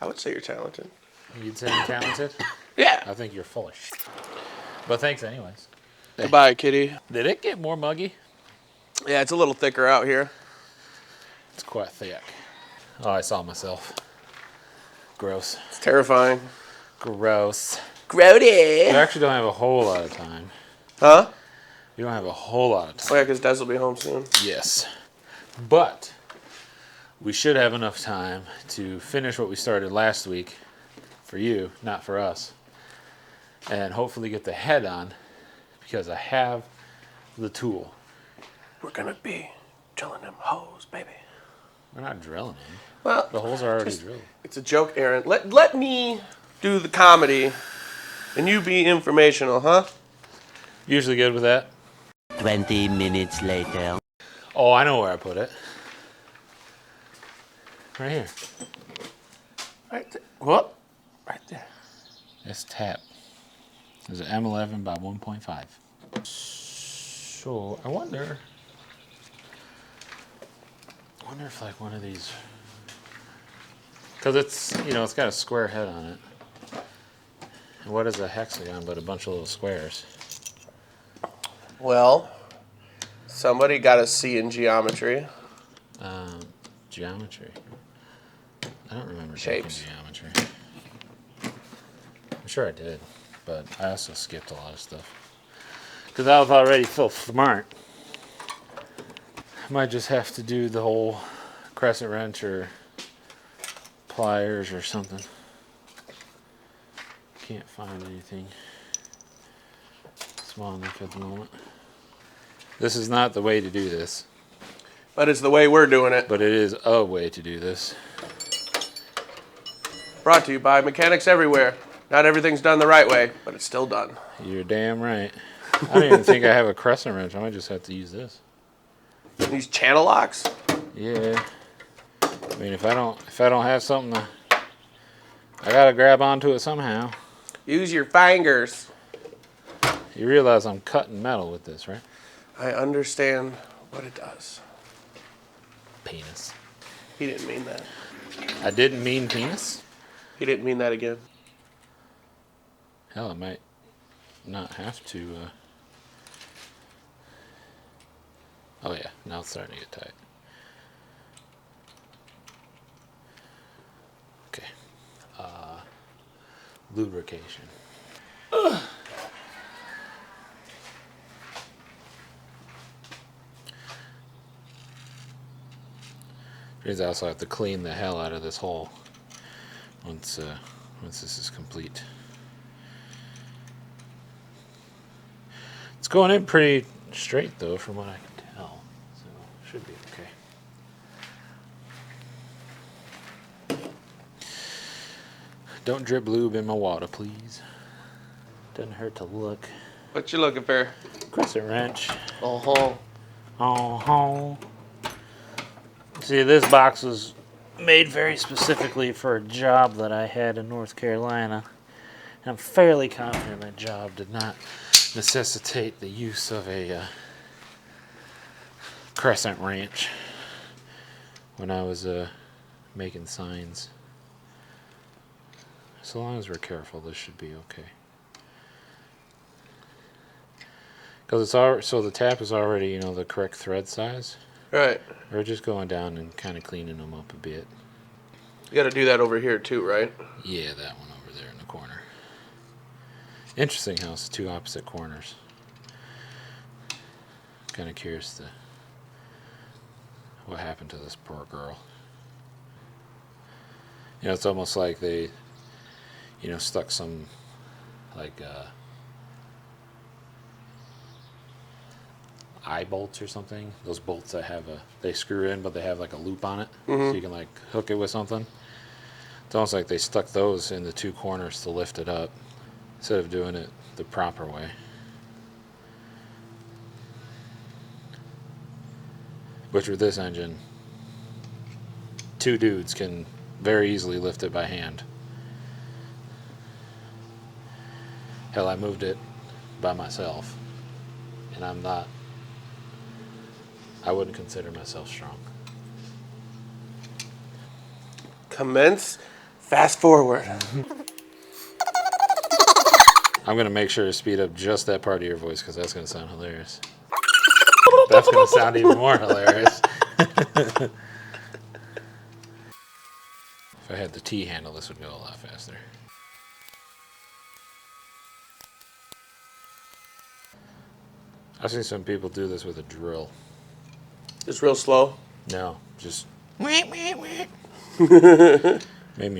I would say you're talented. You'd say I'm talented? Yeah. I think you're full of shit. But thanks anyways. Goodbye, kitty. Did it get more muggy? Yeah, it's a little thicker out here. It's quite thick. Oh, I saw myself. Gross. It's terrifying. Gross. Grody. We actually don't have a whole lot of time. Huh? We don't have a whole lot of Oh, time. yeah, because Des will be home soon. Yes. But we should have enough time to finish what we started last week for you, not for us. And hopefully get the head on because I have the tool. We're going to be drilling them hoes, baby. We're not drilling them. Well, The holes are already drilled. it's a joke, Aaron. Let me do the comedy and you be informational, huh? Usually good with that. 20 minutes later. Oh, I know where I put it. Right here. Right there. What? Right there. This tap is an M11 by 1.5. So I wonder if like one of these, because it's, you know, it's got a square head on it. And what is a hexagon but a bunch of little squares? Well, somebody got a C in geometry. Geometry. I don't remember Shapes. taking geometry. I'm sure I did, but I also skipped a lot of stuff. Because I was already so smart. I might just have to do the whole crescent wrench or pliers or something. Can't find anything small enough at the moment. This is not the way to do this, But it's the way we're doing it. but it is a way to do this. Brought to you by Mechanics Everywhere. Not everything's done the right way, but it's still done. You're damn right. I don't even think I have a crescent wrench. I might just have to use this. These channel locks? Yeah. I mean, if I don't have something I gotta grab onto it somehow. Use your fingers. You realize I'm cutting metal with this, right? I understand what it does. Penis. He didn't mean that. I didn't mean penis. He didn't mean that again. Hell, I might not have to. Oh yeah, now it's starting to get tight. Okay. Lubrication. Means I also have to clean the hell out of this hole once this is complete. It's going in pretty straight though, from what I can tell, so should be okay. Don't drip lube in my water, please. Doesn't hurt to look. What you looking for? Crescent wrench. Oh, Oh, see, this box was made very specifically for a job that I had in North Carolina. I'm fairly confident that job did not necessitate the use of a crescent wrench when I was making signs. So long as we're careful, this should be okay. Because it's already, so the tap is already, you know, the correct thread size. right. We're just going down and kind of cleaning them up a bit. You got to do that over here too, right? Yeah, that one over there in the corner. Interesting how it's two opposite corners. Kind of curious to what happened to this poor girl. You know, it's almost like they, you know, stuck some, like, eye bolts or something. Those bolts that have they screw in, but they have like a loop on it, so you can like hook it with something. It's almost like they stuck those in the two corners to lift it up instead of doing it the proper way. Which with this engine, two dudes can very easily lift it by hand. Hell, I moved it by myself, and I wouldn't consider myself strong. Commence Fast forward. I'm going to make sure to speed up just that part of your voice because that's going to sound hilarious. That's going to sound even more hilarious. If I had the T handle, this would go a lot faster. I've seen some people do this with a drill. Just real slow. No, just made me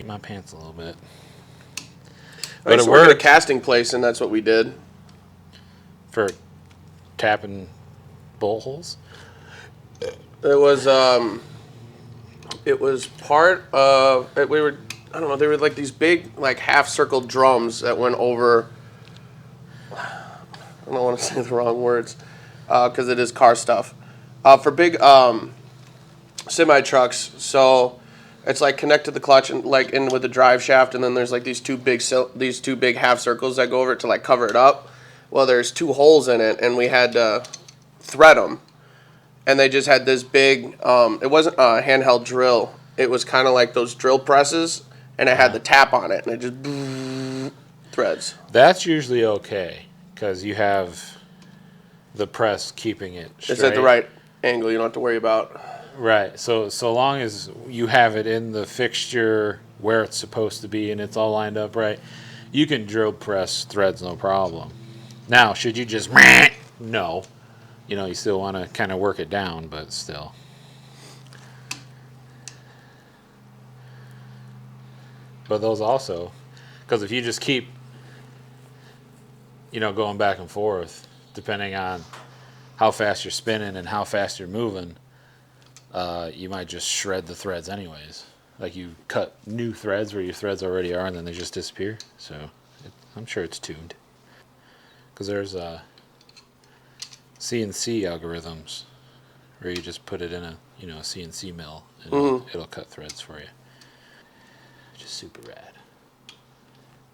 my pants a little bit. I used to work at a casting place, and that's what we did. For tapping bowl holes? It was part of, I don't know, they were like these big, like half circle drums that went over, I don't want to say the wrong words, because it is car stuff, for big semi trucks. So it's like connect to the clutch and like in with the drive shaft, and then there's like these two big half circles that go over it to like cover it up. Well, there's 2 holes in it, and we had to thread them, and they just had this big. It wasn't a handheld drill. It was kind of like those drill presses, and it had the tap on it, and it just threads. That's usually okay because you have the press keeping it straight. It's at the right angle. You don't have to worry about. Right. So long as you have it in the fixture where it's supposed to be and it's all lined up right, you can drill press threads no problem. Now, should you just no, you still want to kind of work it down, but still. But those also, because if you just keep, going back and forth, depending on how fast you're spinning and how fast you're moving, you might just shred the threads anyways. Like you cut new threads where your threads already are, and then they just disappear. So I'm sure it's tuned. Because there's CNC algorithms where you just put it in a CNC mill and it'll cut threads for you. Which is super rad.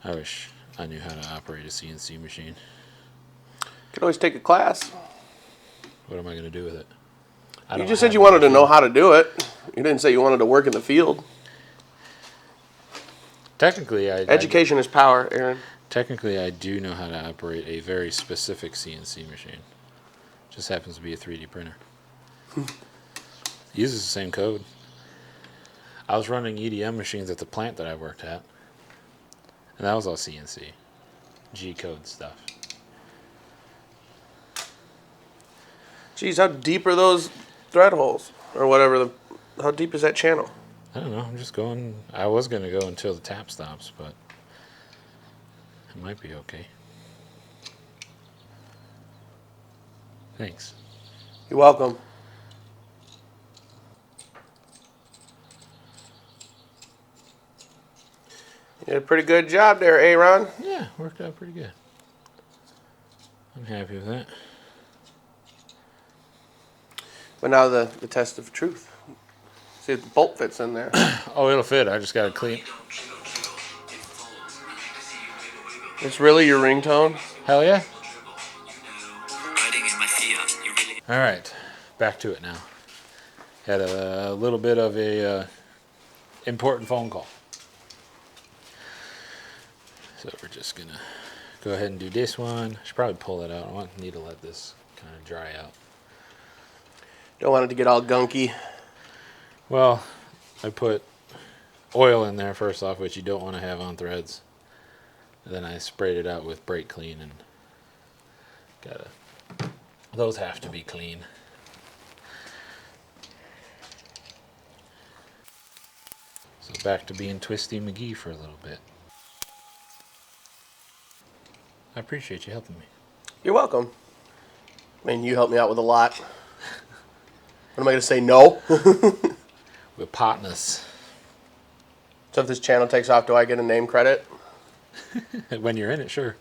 I wish I knew how to operate a CNC machine. Could always take a class. What am I going to do with it? You just said you wanted to know how to do it. You didn't say you wanted to work in the field. Technically, Education is power, Aaron. Technically, I do know how to operate a very specific CNC machine. Just happens to be a 3D printer. Uses the same code. I was running EDM machines at the plant that I worked at, and that was all CNC. G-code stuff. Geez, how deep are those thread holes? Or whatever, how deep is that channel? I don't know, I'm just going, I was going to go until the tap stops, but it might be okay. Thanks. You're welcome. You did a pretty good job there, Aaron. Yeah, worked out pretty good. I'm happy with that. But now the test of truth. See if the bolt fits in there. Oh, it'll fit. I just got to clean. It's really your ringtone? Hell yeah. All right, back to it now. Had a little bit of a important phone call. So we're just going to go ahead and do this one. I should probably pull it out. I need to let this kind of dry out. Don't want it to get all gunky. Well, I put oil in there first off, which you don't want to have on threads. And then I sprayed it out with brake clean, and those have to be clean. So back to being Twisty McGee for a little bit. I appreciate you helping me. You're welcome. I mean, you helped me out with a lot. What am I going to say, no? We're partners. So if this channel takes off, do I get a name credit? When you're in it, sure.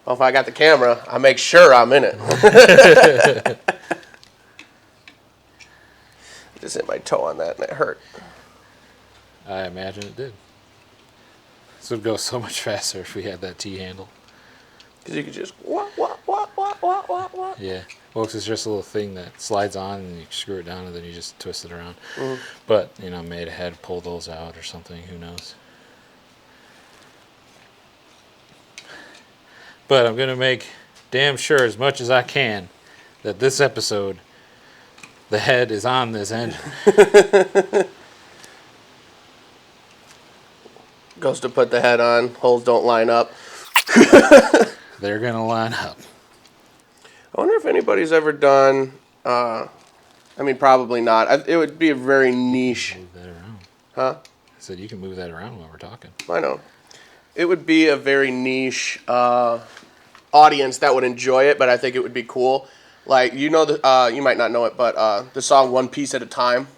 Well, if I got the camera, I make sure I'm in it. Just hit my toe on that and it hurt. I imagine it did. This would go so much faster if we had that T-handle. Because you could just, what? Yeah. Well, it's just a little thing that slides on and you screw it down and then you just twist it around. But, may have had to pull those out or something. Who knows? But I'm going to make damn sure as much as I can that this episode, the head is on this engine. Goes to put the head on. Holes don't line up. They're going to line up. I wonder if anybody's ever done. I mean, probably not. It would be a very niche. Move that around. Huh? I said you can move that around while we're talking. I know. It would be a very niche audience that would enjoy it, but I think it would be cool. Like, you know, you might not know it, but the song One Piece at a Time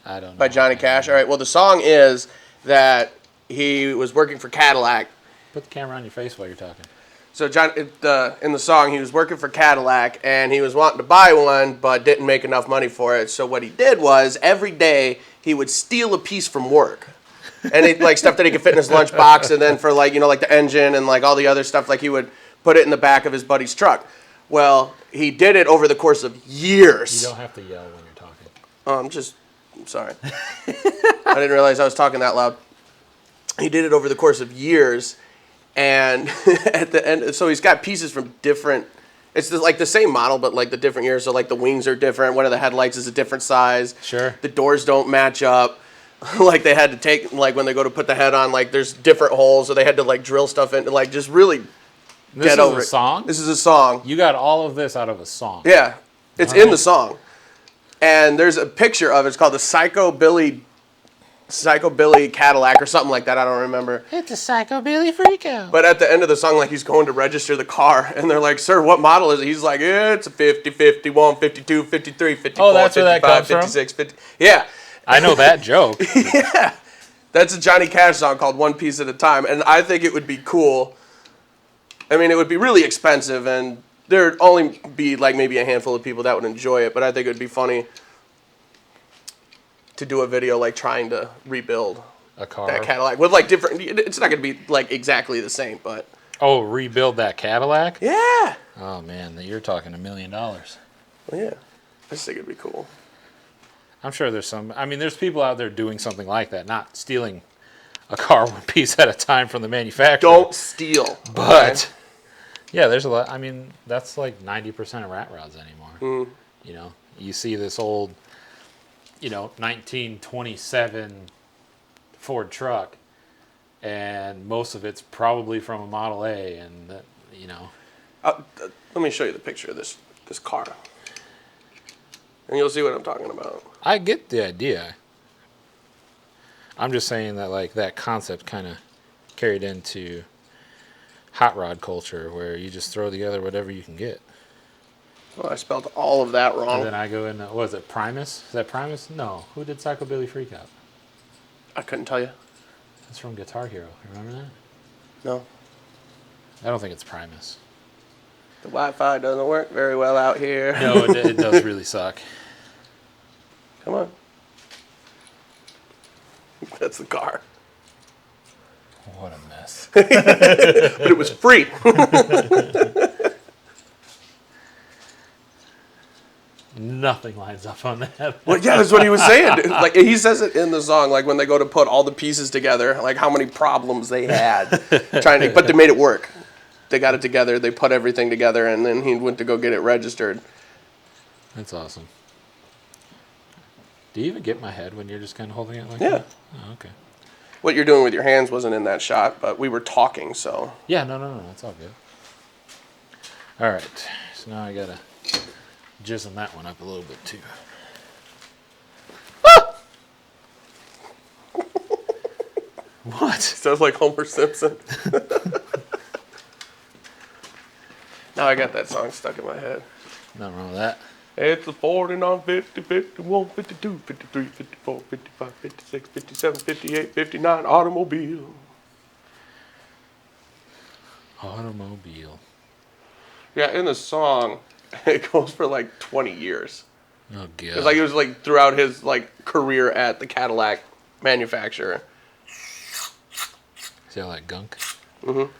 I don't know. by Johnny Cash. All right, well, the song is that he was working for Cadillac. Put the camera on your face while you're talking. So in the song, he was working for Cadillac, and he was wanting to buy one, but didn't make enough money for it. So what he did was, every day, he would steal a piece from work. And it, like, stuff that he could fit in his lunchbox, and then for, like, you know, like the engine and, like, all the other stuff, like, he would put it in the back of his buddy's truck. Well, he did it over the course of years. You don't have to yell when you're talking. I'm sorry. I didn't realize I was talking that loud. He did it over the course of years, and at the end, so he's got pieces from different, it's like the same model, but like the different years. So like the wings are different. One of the headlights is a different size. Sure. The doors don't match up. Like they had to take, like when they go to put the head on, like there's different holes, so they had to like drill stuff in, like just really This get is over a it. song? This is a song. You got all of this out of a song. Yeah, it's in the song, and there's a picture of it. It's called the Psycho Billy Cadillac or something like that. I don't remember. It's a Psychobilly Freakout. But at the end of the song, like he's going to register the car, and they're like, "Sir, what model is it?" He's like, "Yeah, it's a 50, 51, 52, 53, 54, Oh, that's where that 55, comes from? 56, 50." Yeah, I know that joke. yeah. That's a Johnny Cash song called One Piece at a Time, and I think it would be cool. I mean, it would be really expensive, and there'd only be like maybe a handful of people that would enjoy it, but I think it would be funny to do a video like trying to rebuild A car. that Cadillac with like different. It's not going to be like exactly the same, but Oh, rebuild that Cadillac? yeah. Oh, man, you're talking $1 million. Well, yeah. I just think it'd be cool. I'm sure there's some. I mean, there's people out there doing something like that, not stealing a car one piece at a time from the manufacturer. Don't steal. But yeah, there's a lot. I mean, that's like 90% of rat rods anymore. You know, you see this old, 1927 Ford truck, and most of it's probably from a Model A, and Let me show you the picture of this car, and you'll see what I'm talking about. I get the idea. I'm just saying that like that concept kind of carried into hot rod culture, where you just throw together whatever you can get. Well, I spelled all of that And wrong. then I go in. What was it, Primus? Is that Primus? No. Who did Psychobilly Freakout? I couldn't tell you. That's from Guitar Hero. Remember that? No. I don't think it's Primus. The Wi-Fi doesn't work very well out here. No, it does really suck. Come on. That's the car. What a mess. But it was free. Nothing lines up on that. Well, yeah, that's what he was saying. Dude. Like he says it in the song, like when they go to put all the pieces together, like how many problems they had trying to, but they made it work. They got it together. They put everything together, and then he went to go get it registered. That's awesome. Do you even get my head when you're just kind of holding it like Yeah. that? Oh, okay. What you're doing with your hands wasn't in that shot, but we were talking, so. Yeah, no, it's all good. All right, so now I gotta jism that one up a little bit too. What? Sounds like Homer Simpson. Now I got that song stuck in my head. Nothing wrong with that. It's a 49, 50, 51, 52, 53, 54, 55, 56, 57, 58, 59 automobile. Automobile. Yeah, in the song, it goes for like 20 years. Oh, God. It was like throughout his like career at the Cadillac manufacturer. See all that gunk? Mm-hmm.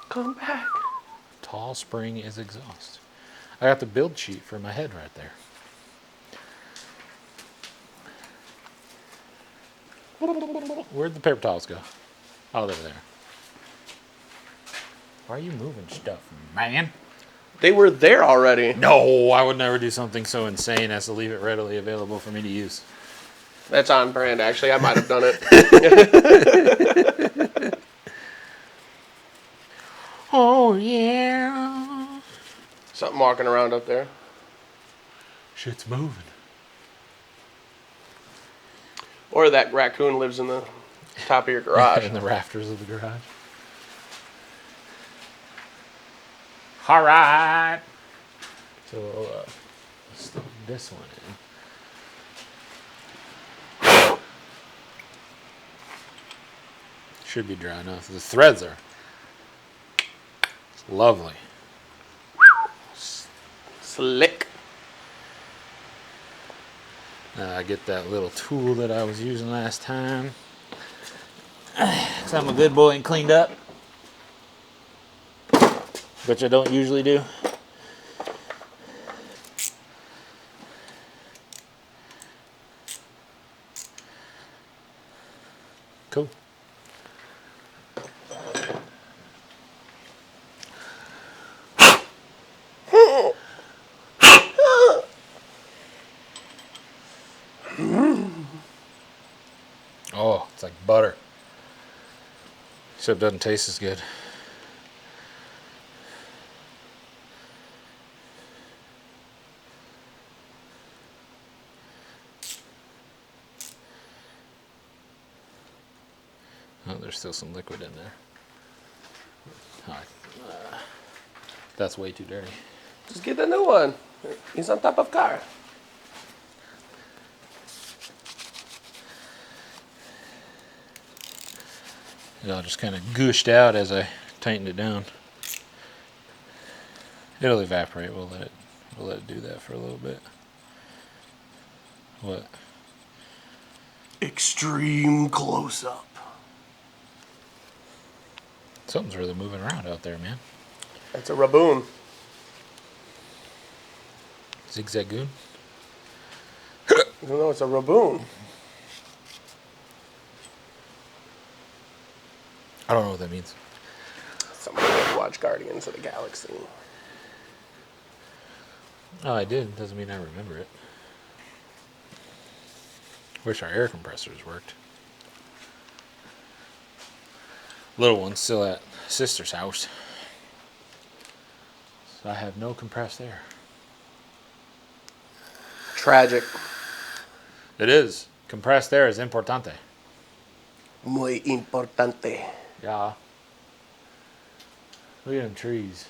Come back. Tall spring is exhaust. I got the build sheet for my head right there. Where'd the paper towels go? Oh, they're there. Why are you moving stuff, man? They were there already. No, I would never do something so insane as to leave it readily available for me to use. That's on brand, actually. I might have done it. Oh, yeah. Something walking around up there. Shit's moving. Or that raccoon lives in the top of your garage. In the rafters of the garage. All right. So let's throw this one in. Should be dry enough. The threads are lovely. Slick. Now I get that little tool that I was using last time. Because I'm a good boy and cleaned up. Which I don't usually do. Cool. Oh, it's like butter. Except it doesn't taste as good. Oh, there's still some liquid in there. That's way too dirty. Just get the new one. He's on top of car. It all just kind of gushed out as I tightened it down. It'll evaporate. We'll let it do that for a little bit. What? Extreme close-up. Something's really moving around out there, man. That's a raboon. Zigzagoon? No, it's a raboon. I don't know what that means. Somebody would watch Guardians of the Galaxy. Oh, I did. Doesn't mean I remember it. Wish our air compressors worked. Little one's still at sister's house. So I have no compressed air. Tragic. It is. Compressed air is importante. Muy importante. Yeah. Look at them trees.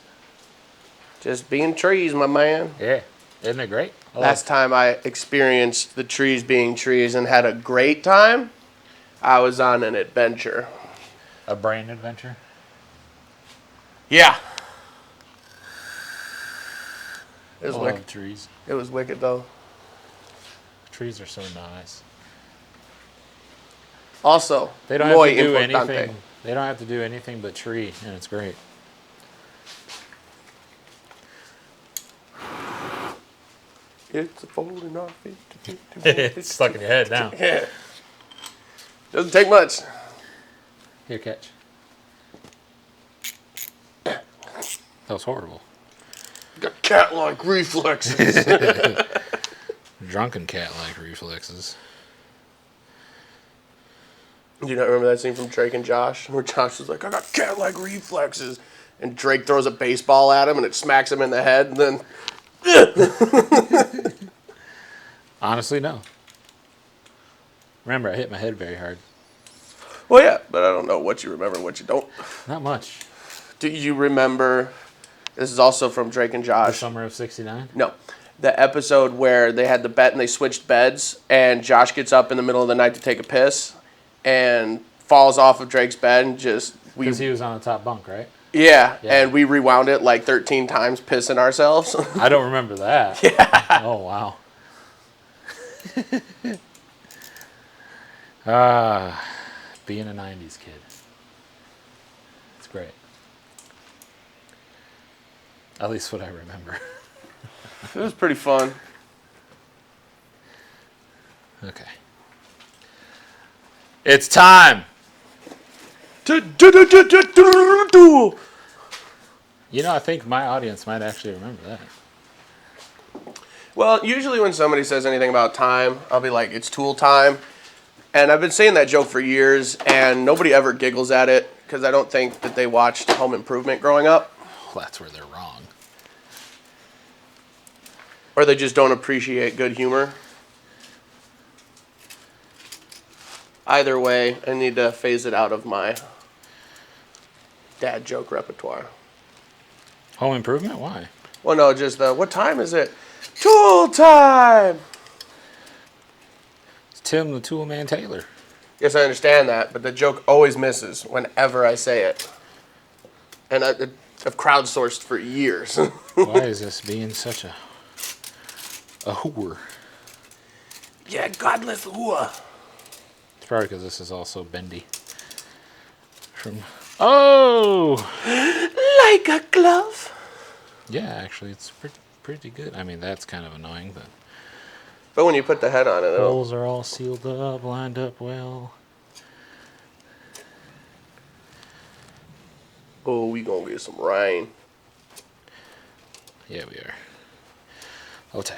Just being trees, my man. Yeah. Isn't it great? Last time I experienced the trees being trees and had a great time, I was on an adventure. A brain adventure? Yeah. It was I wicked. love trees. It was wicked though. Trees are so nice. Also, They don't have muy to do importante. anything. They don't have to do anything but tree, and it's great. It's a folding off. It's stuck in your head now. Yeah. Doesn't take much. Here, catch. That was horrible. Got cat-like reflexes. Drunken cat-like reflexes. Do you not remember that scene from Drake and Josh? Where Josh was like, I got cat-like reflexes. And Drake throws a baseball at him and it smacks him in the head. And then, Honestly, no. Remember, I hit my head very hard. well, yeah, but I don't know what you remember and what you don't. Not much. Do you remember, this is also from Drake and The Josh. summer of '69. No. The episode where they had the bet and they switched beds and Josh gets up in the middle of the night to take a piss and falls off of Drake's bed and just, Because he was on the top bunk, right? yeah, Yeah. and we rewound it like 13 times pissing ourselves. I don't remember that. Yeah. Oh, wow. Being a 90s kid. It's great. At least what I remember. It was pretty fun. Okay. It's time. Do. You know, I think my audience might actually remember that. Well, usually when somebody says anything about time, I'll be like, it's tool time. And I've been saying that joke for years, and nobody ever giggles at it because I don't think that they watched Home Improvement growing up, Well, that's where they're wrong. or they just don't appreciate good humor. Either way, I need to phase it out of my dad joke repertoire. Home Improvement? Why? Well, no, just what time is it? Tool time! It's Tim the Tool Man Taylor. Yes, I understand that, but the joke always misses whenever I say it. And I've crowdsourced for years. Why is this being such a whore? Yeah, godless whore. It's probably because this is also bendy. Oh! Like a glove. Yeah, actually, it's pretty good. I mean, that's kind of annoying, but... But when you put the head on it, it'll... Holes are all sealed up, lined up well. Oh, we gonna get some rain. Yeah, we are. Okay.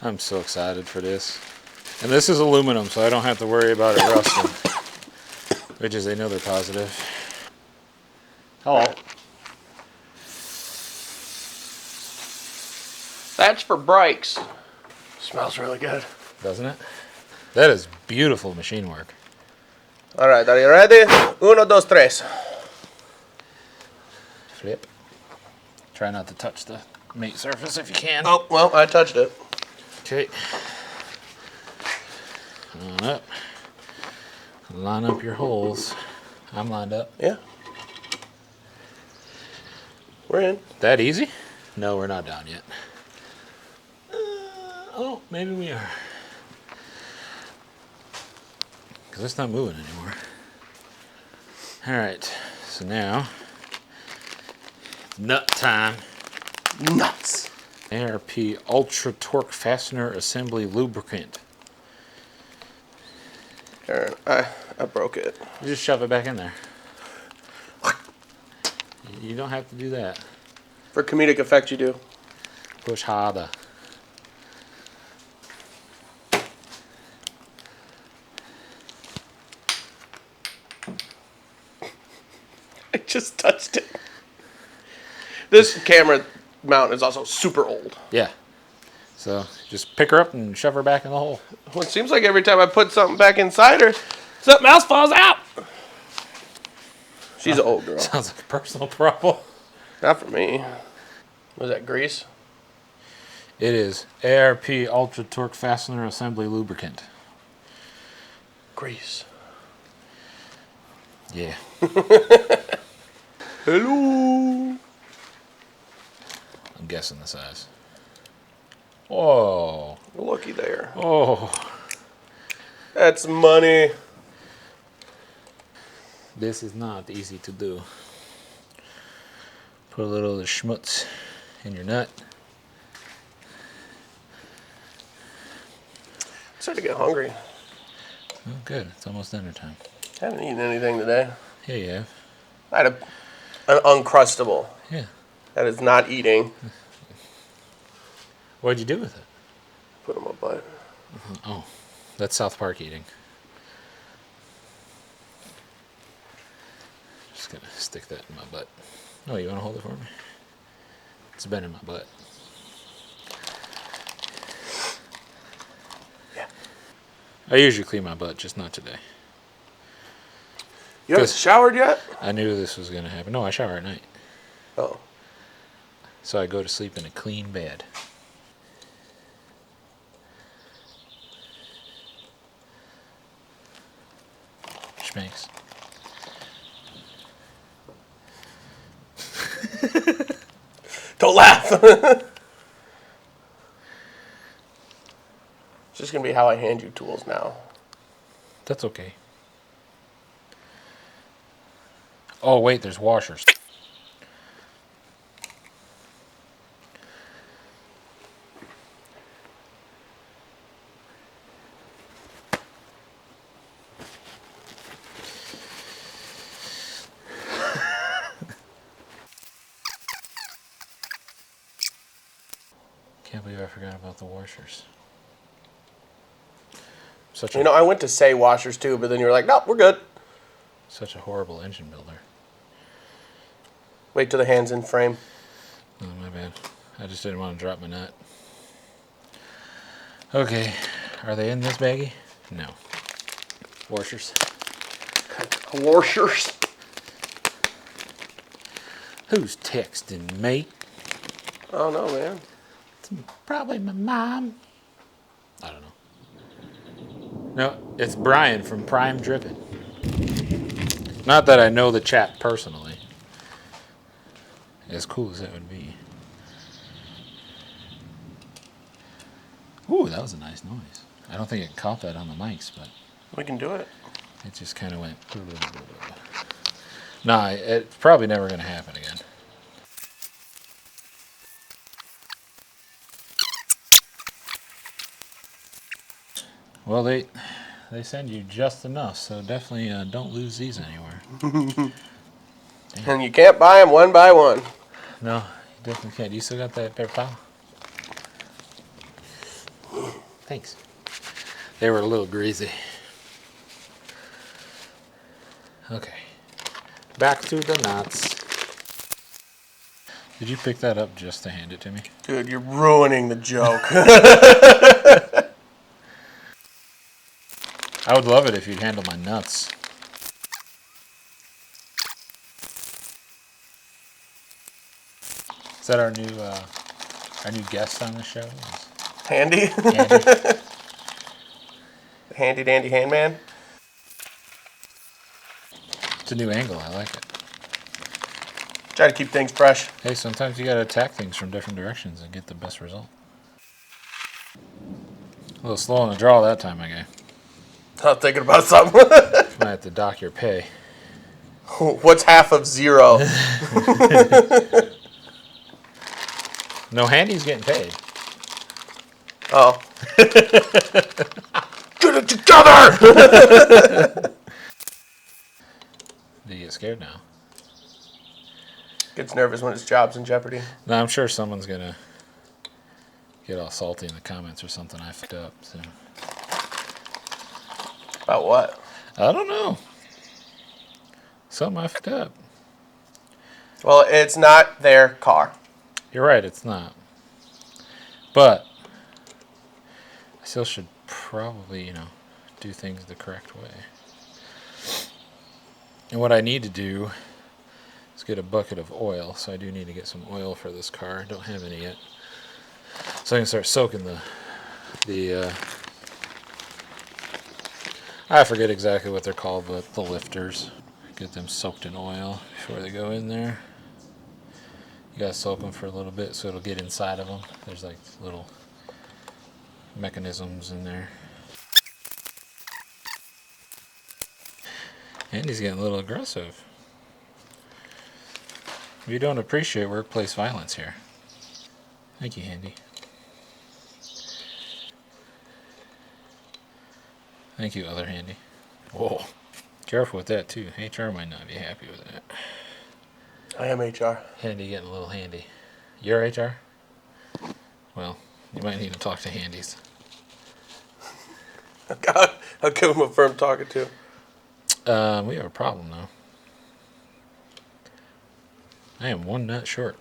I'm so excited for this. And this is aluminum, so I don't have to worry about it rusting. Which is another positive. Hello. That's for brakes. Smells really good. Doesn't it? That is beautiful machine work. All right, are you ready? Uno, dos, tres. Flip. Try not to touch the mate surface if you can. Oh, well, I touched it. Okay. On up. Line up your holes. I'm lined up. Yeah. We're in. That easy? No, we're not down yet. Oh, maybe we are. Because it's not moving anymore. Alright, so now, nut time. Nuts. ARP Ultra Torque Fastener Assembly Lubricant. Aaron, I broke it. You just shove it back in there. You don't have to do that. For comedic effect, you do. Push harder. I just touched it. This camera mount is also super old. Yeah. So just pick her up and shove her back in the hole. Well, it seems like every time I put something back inside her, something else falls out. She's an old girl. Sounds like a personal problem. Not for me. Was that grease? It is ARP Ultra Torque Fastener Assembly Lubricant. Grease. Yeah. Hello. I'm guessing the size. Whoa. Looky there. Oh. That's money. This is not easy to do. Put a little of the schmutz in your nut. I'm starting to get hungry. Oh, good. It's almost dinner time. I haven't eaten anything today. Yeah, you have. I had an Uncrustable. Yeah. That is not eating. What'd you do with it? Put in my butt. Oh, that's South Park eating. Just gonna stick that in my butt. Oh, you wanna hold it for me? It's been in my butt. Yeah. I usually clean my butt, just not today. You haven't showered yet? I knew this was gonna happen. No, I shower at night. Oh. So I go to sleep in a clean bed. Schmanks. Don't laugh. It's just going to be how I hand you tools now. That's okay. Oh, wait, there's washers. Can't believe I forgot about the washers. Such You know, I went to say washers too, but then you were like, nope, we're good. such a horrible engine builder. Wait till the hand's in frame. Oh, my bad. I just didn't want to drop my nut. Okay, are they in this baggie? No. Washers. Washers. Who's texting me? Oh no, man. Probably my mom. I don't know. No, it's Brian from Prime Drippin'. Not that I know the chap personally. As cool as that would be. Ooh, that was a nice noise. I don't think it caught that on the mics, but We can do it. it just kind of went. Nah, it's probably never going to happen again. Well, they send you just enough, so definitely don't lose these anywhere. And you can't buy them one by one. No, you definitely can't. You still got that paper towel? Thanks. They were a little greasy. Okay. Back to the nuts. Did you pick that up just to hand it to me? Dude, you're ruining the joke. I would love it if you'd handle my nuts. Is that our new guest on the show? Handy? Andy? Handy dandy handman? It's a new angle. I like it. Try to keep things fresh. Hey, sometimes you gotta attack things from different directions and get the best result. A little slow on the draw that time, my guy. I'm thinking about something. Might have to dock your pay. What's half of 0? No, Handy's getting paid. Oh. Get it together! Do you get scared now? Gets nervous when his job's in jeopardy. No, I'm sure someone's gonna get all salty in the comments or something. I fucked up. So About what? I don't know. Something I fucked up. Well, it's not their car. You're right. It's not. But I still should probably, do things the correct way. And what I need to do is get a bucket of oil. So I do need to get some oil for this car. I don't have any yet. So I can start soaking the I forget exactly what they're called, but the lifters. Get them soaked in oil before they go in there. You gotta soak them for a little bit so it'll get inside of them. There's like little mechanisms in there. And he's getting a little aggressive. We don't appreciate workplace violence here. Thank you, Handy. Thank you, other Handy. Whoa. Careful with that, too. HR might not be happy with that. I am HR. Handy getting a little handy. You're HR? Well, you might need to talk to Handies. I'll give him a firm talking to. We have a problem, though. I am one nut short.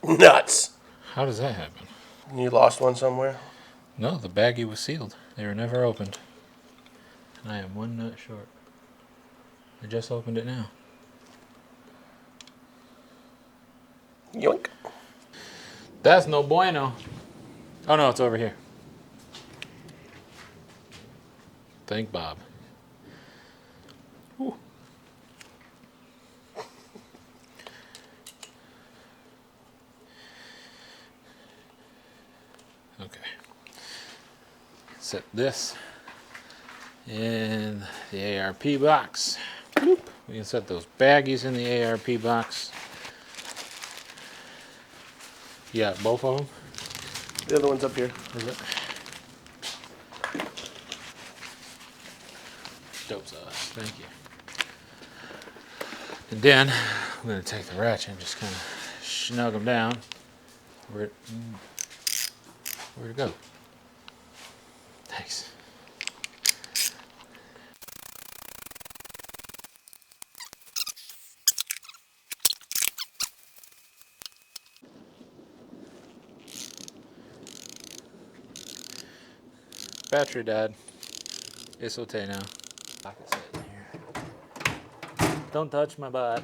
Nuts. How does that happen? You lost one somewhere? No, the baggie was sealed. They were never opened. And I am one nut short. I just opened it now. Yoink. That's no bueno. Oh, no, it's over here. Thank Bob. Ooh. Okay. Set this in the ARP box. Bloop. We can set those baggies in the ARP box. You got both of them? The other one's up here. Is it? Dope sauce. Thank you. And then I'm going to take the ratchet and just kind of snug them down. Where'd it go? Thanks. Battery died. It's okay now. Don't touch my butt.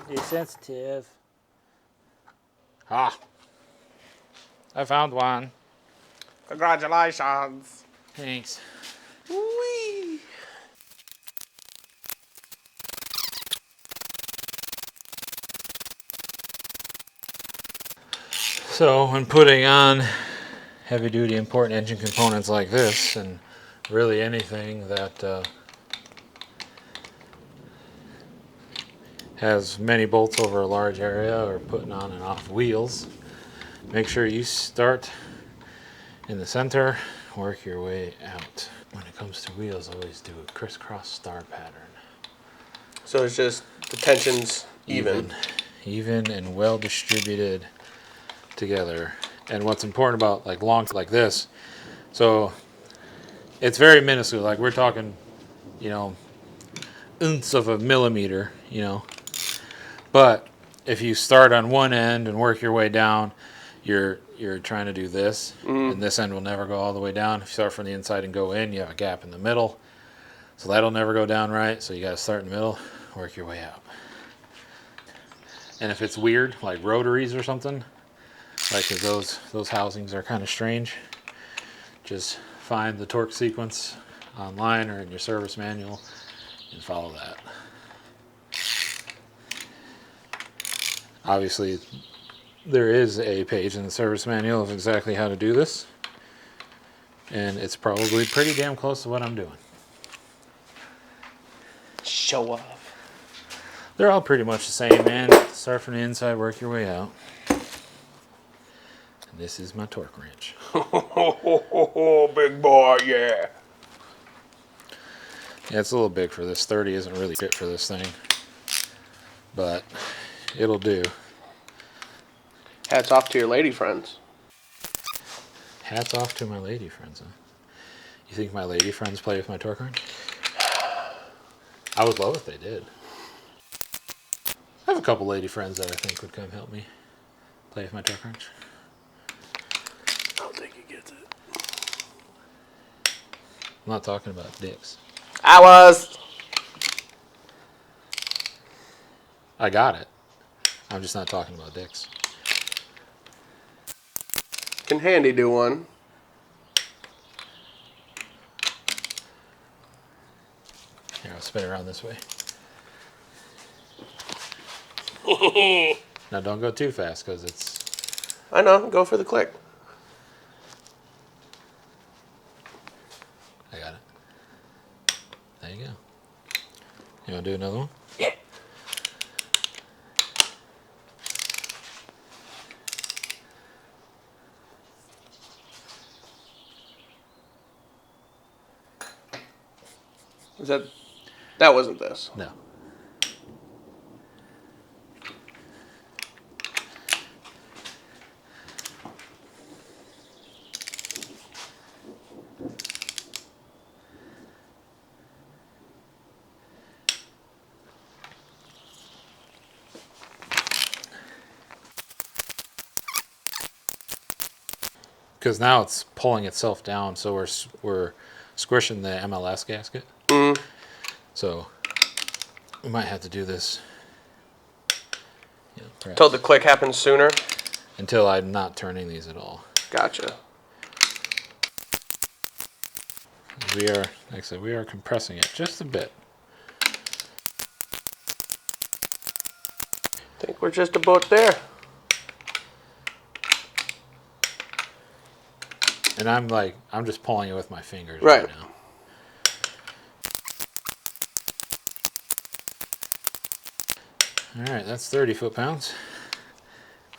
You're sensitive. Ah! I found one. Congratulations. Thanks. Whee! So when putting on heavy duty important engine components like this, and really anything that has many bolts over a large area or putting on and off wheels, make sure you start in the center, work your way out. When it comes to wheels, always do a crisscross star pattern. So it's just the tension's even. Even and well distributed together. And what's important about like long like this, so it's very minuscule. Like we're talking, you know, ounce of a millimeter, you know. But if you start on one end and work your way down, you're trying to do this, and this end will never go all the way down. If you start from the inside and go in, you have a gap in the middle, so that'll never go down right. So you got to start in the middle, work your way out. And if it's weird, like rotaries or something, like 'cause those housings are kind of strange, just find the torque sequence online or in your service manual and follow that. Obviously, there is a page in the service manual of exactly how to do this, and it's probably pretty damn close to what I'm doing. Show off. They're all pretty much the same, man. Start from the inside, work your way out. And this is my torque wrench. Oh, big boy, yeah. Yeah, it's a little big for this. 30 isn't really fit for this thing, but it'll do. Hats off to your lady friends. Hats off to my lady friends, huh? You think my lady friends play with my torque wrench? I would love if they did. I have a couple lady friends that I think would come help me play with my torque wrench. I don't think he gets it. I'm not talking about dicks. I was. I got it. I'm just not talking about dicks. Can Handy do one? Here, I'll spin it around this way. Now don't go too fast because it's... I know. Go for the click. I got it. There you go. You want to do another one? Yeah. Is that? That wasn't this. No. Because now it's pulling itself down, so we're squishing the MLS gasket. So we might have to do this. Perhaps, Till the click happens sooner. until I'm not turning these at all. Gotcha. We are, like I said, we are compressing it just a bit. I think we're just about there. And I'm just pulling it with my fingers Right. now. All right, that's 30 foot-pounds.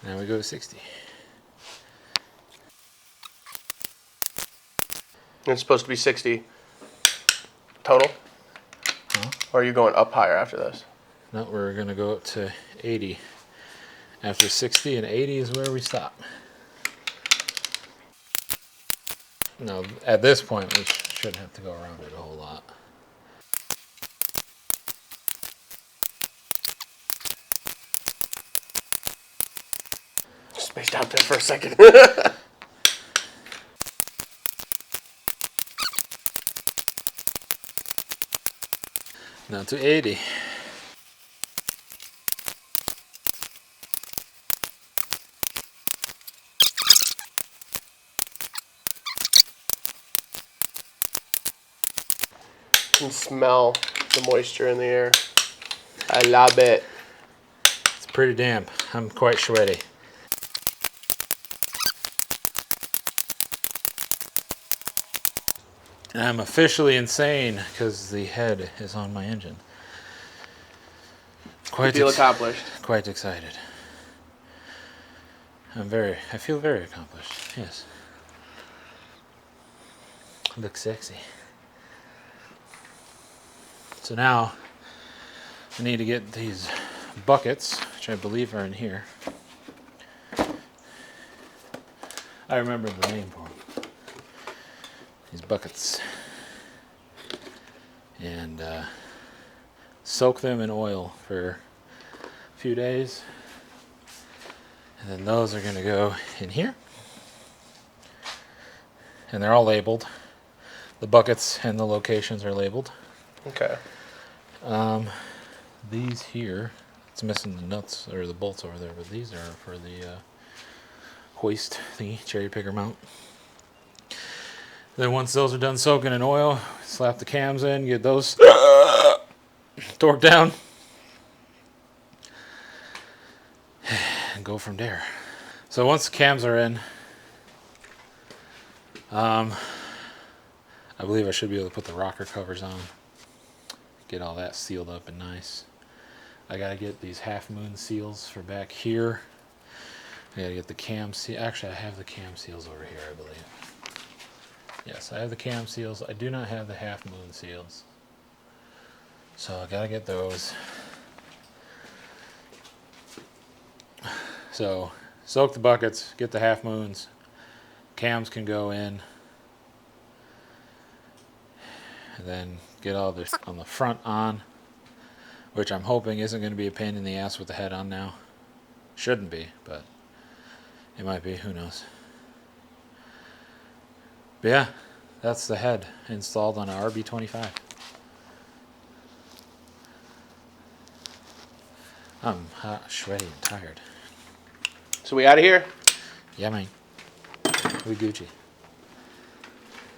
Now we go to 60. It's supposed to be 60 total? Or are you going up higher after this? No, we're gonna go up to 80. After 60 and 80 is where we stop. No, at this point, we shouldn't have to go around it a whole lot. Spaced out there for a second. Now to 80. Can smell the moisture in the air. I love it. It's pretty damp. I'm quite sweaty. And I'm officially insane because the head is on my engine. You feel accomplished. Quite excited. I feel very accomplished, yes. I look sexy. So now, I need to get these buckets, which I believe are in here. I remember the name for them. These buckets. And soak them in oil for a few days. And then those are going to go in here. And they're all labeled. The buckets and the locations are labeled. Okay. These here, it's missing the nuts or the bolts over there, but these are for the hoist thingy, cherry picker mount. Then once those are done soaking in oil, slap the cams in, get those torqued down, and go from there. So once the cams are in, I believe I should be able to put the rocker covers on, get all that sealed up and nice. I gotta get these half moon seals for back here. I gotta get the cam seal. Actually, I have the cam seals over here, I believe. Yes, I have the cam seals. I do not have the half moon seals. So I gotta get those. So soak the buckets, get the half moons. Cams can go in. And then get all this on the front on, which I'm hoping isn't going to be a pain in the ass with the head on now. Shouldn't be, but it might be, who knows. But yeah, that's the head installed on an RB25. I'm hot, sweaty, and tired. So we out of here? Yeah, man. We Gucci.